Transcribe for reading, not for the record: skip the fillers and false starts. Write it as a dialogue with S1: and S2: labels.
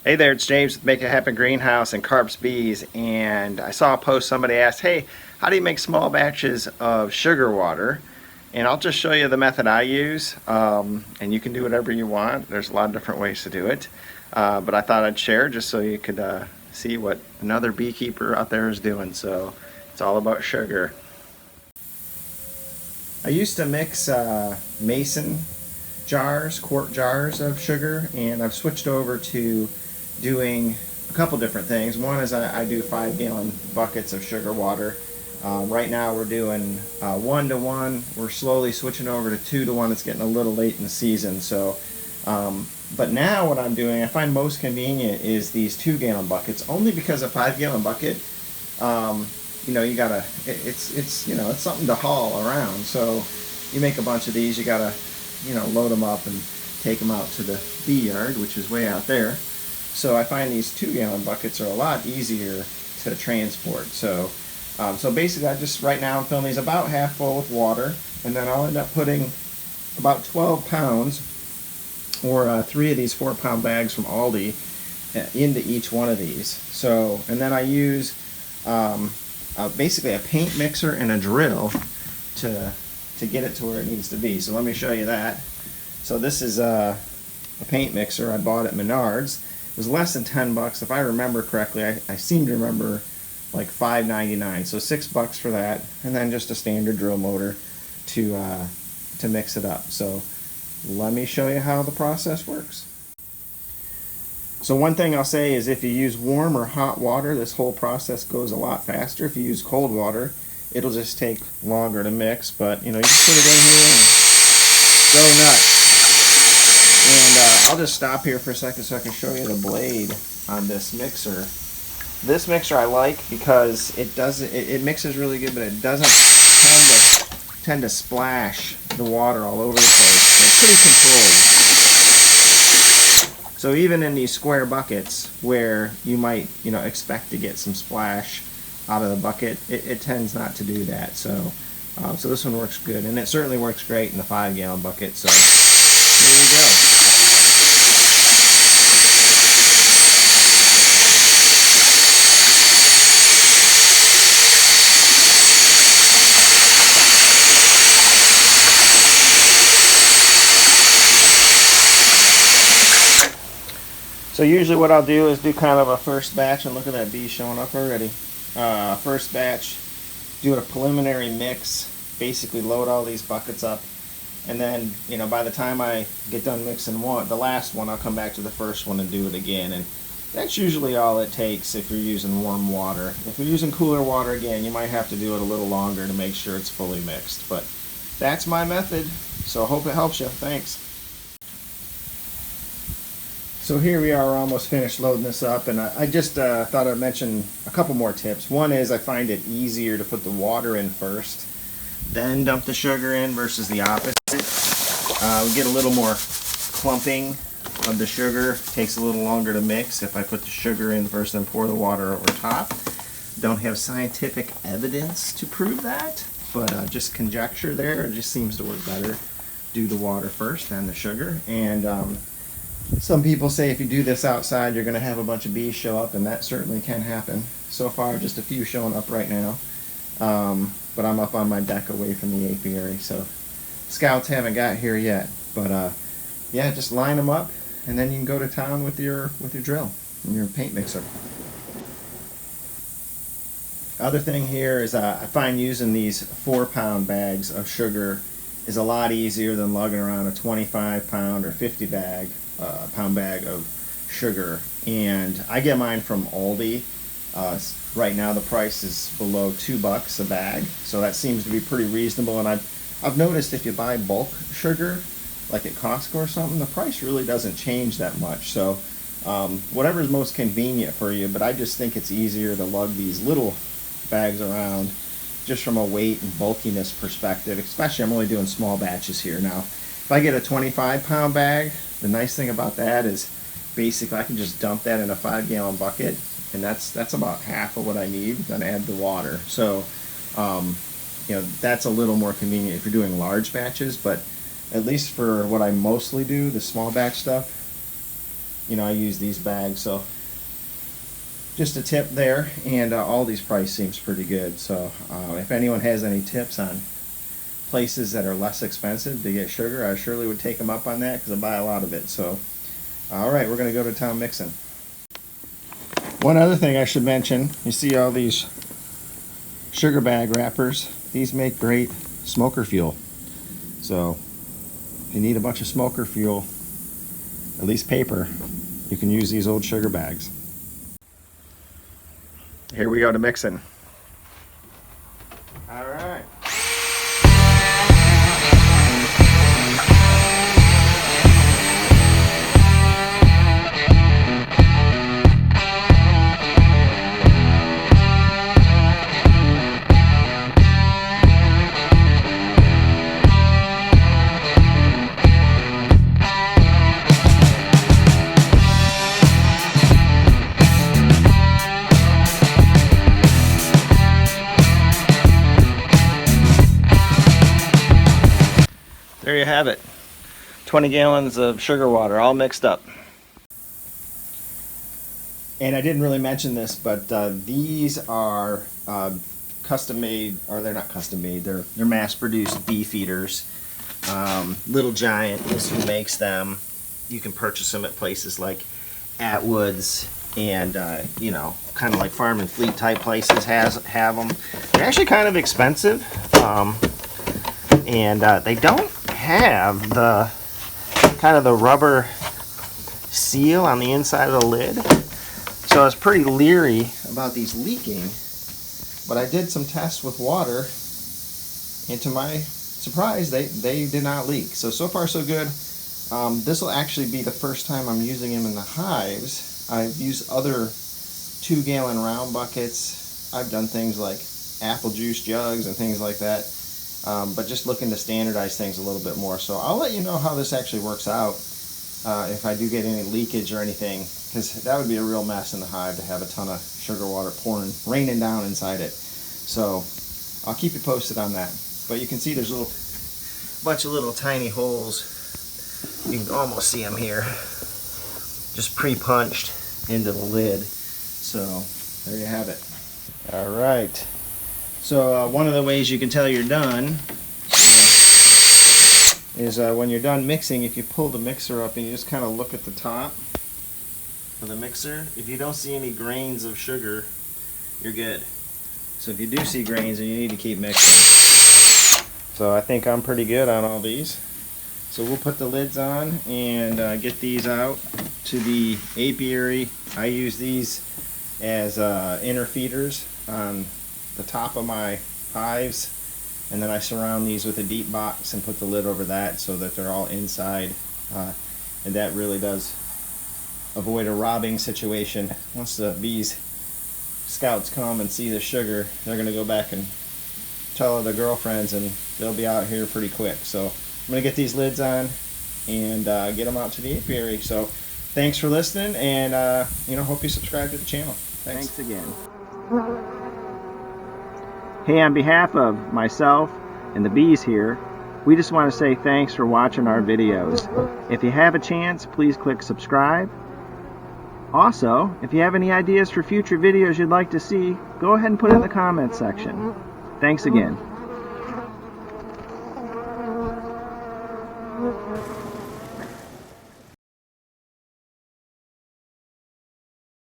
S1: Hey there, it's James with Make It Happen Greenhouse and Carp's Bees, and I saw a post somebody asked, hey, how do you make small batches of sugar water? And I'll just show you the method I use, and you can do whatever you want. There's a lot of different ways to do it, but I thought I'd share just so you could see what another beekeeper out there is doing. So it's all about sugar. I used to mix mason jars, quart jars of sugar, and I've switched over to doing a couple different things. One is I do 5-gallon buckets of sugar water. Right now we're doing 1 to 1. We're slowly switching over to 2 to 1. It's getting a little late in the season. So, but now what I'm doing, I find most convenient is these 2-gallon buckets. Only because a 5-gallon bucket, you know, you gotta. It's you know, it's something to haul around. So you make a bunch of these. You gotta, you know, load them up and take them out to the bee yard, which is way out there. So I find these 2-gallon buckets are a lot easier to transport. So, so basically, right now I'm filling these about half full with water, and then I'll end up putting about 12 pounds or 3 of these 4-pound bags from Aldi into each one of these. So, and then I use basically a paint mixer and a drill to get it to where it needs to be. So let me show you that. So this is a paint mixer I bought at Menards. It was less than 10 bucks. If I remember correctly, I seem to remember like $5.99. So $6 for that, and then just a standard drill motor to mix it up. So let me show you how the process works. So one thing I'll say is if you use warm or hot water, this whole process goes a lot faster. If you use cold water, it'll just take longer to mix, but you know, you just put it in here and go nuts. And I'll just stop here for a second so I can show you the blade on this mixer. This mixer I like because it mixes really good, but it doesn't tend to splash the water all over the place. It's pretty controlled. So even in these square buckets where you might, you know, expect to get some splash out of the bucket, it tends not to do that. So so this one works good, and it certainly works great in the 5-gallon bucket. So there you go. So usually what I'll do is do kind of a first batch, and look at that bee showing up already. First batch, do a preliminary mix, basically load all these buckets up, and then, you know, by the time I get done mixing the last one, I'll come back to the first one and do it again. And that's usually all it takes if you're using warm water. If you're using cooler water, again, you might have to do it a little longer to make sure it's fully mixed. But that's my method, so I hope it helps you. Thanks. So here we are, almost finished loading this up, and I just thought I'd mention a couple more tips. One is I find it easier to put the water in first, then dump the sugar in versus the opposite. We get a little more clumping of the sugar. It takes a little longer to mix if I put the sugar in first and pour the water over top. Don't have scientific evidence to prove that, but just conjecture there. It just seems to work better. Do the water first, then the sugar. And some people say if you do this outside, you're going to have a bunch of bees show up, and that certainly can happen. So far, just a few showing up right now. But I'm up on my deck away from the apiary, so scouts haven't got here yet. But yeah, just line them up, and then you can go to town with your drill and your paint mixer. Other thing here is I find using these 4-pound bags of sugar is a lot easier than lugging around a 25-pound or 50-pound bag of sugar. And I get mine from Aldi. Right now the price is below $2 a bag, so that seems to be pretty reasonable. And I've noticed if you buy bulk sugar, like at Costco or something, the price really doesn't change that much. So whatever is most convenient for you, but I just think it's easier to lug these little bags around just from a weight and bulkiness perspective. Especially, I'm only doing small batches here. Now if I get a 25-pound bag, the nice thing about that is basically I can just dump that in a 5-gallon bucket, and that's about half of what I need, then add the water. So you know, that's a little more convenient if you're doing large batches, but at least for what I mostly do, the small batch stuff, I use these bags. So just a tip there, and Aldi's price seems pretty good. So if anyone has any tips on places that are less expensive to get sugar, I surely would take them up on that, because I buy a lot of it. So all right, we're going to go to town mixing. One other thing I should mention, you see all these sugar bag wrappers. These make great smoker fuel. So if you need a bunch of smoker fuel, at least paper, you can use these old sugar bags. Here we go to mixing. All right. There you have it. 20 gallons of sugar water all mixed up. And I didn't really mention this, but these are custom made, or they're not custom made, they're mass produced beef eaters. Little Giant is who makes them. You can purchase them at places like Atwood's and kind of like Farm and Fleet type places have them. They're actually kind of expensive, and they don't have the kind of the rubber seal on the inside of the lid, so I was pretty leery about these leaking, but I did some tests with water, and to my surprise they did not leak. So far so good. This will actually be the first time I'm using them in the hives. I've used other 2-gallon round buckets. I've done things like apple juice jugs and things like that. But just looking to standardize things a little bit more. So I'll let you know how this actually works out, if I do get any leakage or anything, because that would be a real mess in the hive to have a ton of sugar water raining down inside it. So I'll keep you posted on that. But you can see there's a bunch of little tiny holes. You can almost see them here, just pre-punched into the lid. So there you have it. All right. So one of the ways you can tell you're done is when you're done mixing, if you pull the mixer up and you just kind of look at the top of the mixer, if you don't see any grains of sugar, you're good. So if you do see grains, then you need to keep mixing. So I think I'm pretty good on all these. So we'll put the lids on and get these out to the apiary. I use these as inner feeders on the top of my hives, and then I surround these with a deep box and put the lid over that so that they're all inside, and that really does avoid a robbing situation. Once the bees scouts come and see the sugar, they're going to go back and tell other girlfriends, and they'll be out here pretty quick. So I'm going to get these lids on and get them out to the apiary. So thanks for listening, and hope you subscribe to the channel. Thanks again. Hey, on behalf of myself and the bees here, we just want to say thanks for watching our videos. If you have a chance, please click subscribe. Also, if you have any ideas for future videos you'd like to see, go ahead and put it in the comments section. Thanks again.